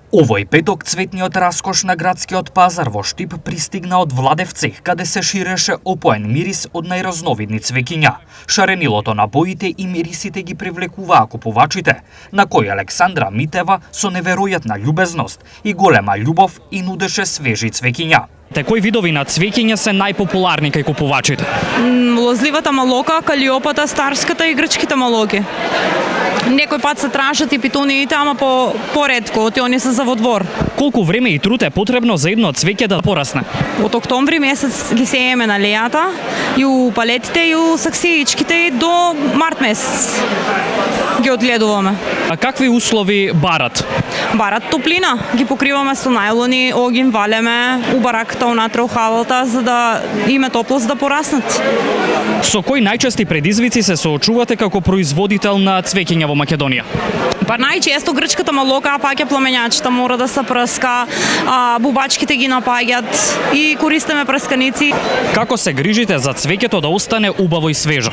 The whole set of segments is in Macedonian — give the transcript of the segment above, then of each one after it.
Овој петок цветниот раскош на градскиот пазар во Штип пристигна од Владев цех, каде се ширеше опоен мирис од најразновидни цвеќиња. Шаренилото на боите и мирисите ги привлекуваа купувачите, на кои Александра Митева со неверојатна љубезност и голема љубов и нудеше свежи цвеќиња. Кои видови на цвеќиња се најпопуларни кај купувачите? Лозливата малока, калиопата, старската и грчките малоки. Некој пат се тражат и питониите, ама поредко, они се за во двор. Колку време и труд е потребно за едно цвеќе да порасне? Од октомври месец ги сееме на лејата, и у палетите, и у саксиичките, и до март месец ги одгледуваме. А какви услови барат? Барат топлина, ги покриваме со најлони, огин валеме у бараката унатре у халата, за да име топло, за да пораснат. Со кои најчести предизвици се соочувате како производител на цвеќиња во Македонија? Најчесто грчката малока паѓа пламењачета, мора да се прска, бубачките ги напаѓат и користиме прсканици. Како се грижите за цвеќето да остане убаво и свежо?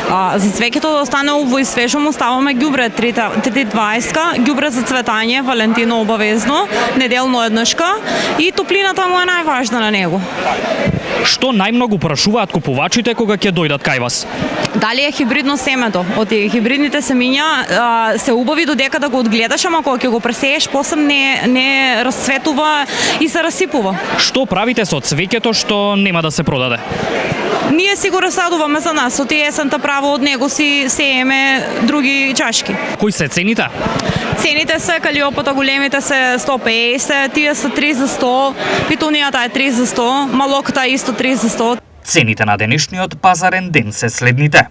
За цвеќето да остане убаво и свежо му ставаме ѓубре 320, ѓубре за цветање, Валентино обавезно, неделно еднашка и топлината му е најважна на него. Што најмногу прашуваат купувачите кога ќе дојдат кај вас? Дали е хибридно семето? Од хибридните семиња се убави додека да го одгледаш, ама кога ќе го пресееш, после не расцветува и се расипува. Што правите со цвеќето што нема да се продаде? Ние си го расадуваме за нас, од есента право од него си сееме други чашки. Кои се цените? Цените се, калиопата големите се 150, тие се 3 за 100, питонијата е 3 за 100, малоката е исто 3 за 100. Цените на денешниот пазарен ден се следните.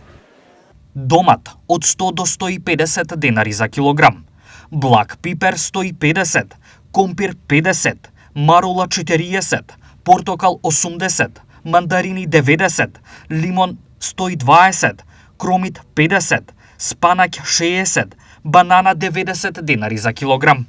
Домат од 100 до 150 денари за килограм, блак пипер 150, компир 50, марула 40, портокал 80, мандарини 90, лимон 120, кромит 50, спанаќ 60, банана 90 денари за килограм.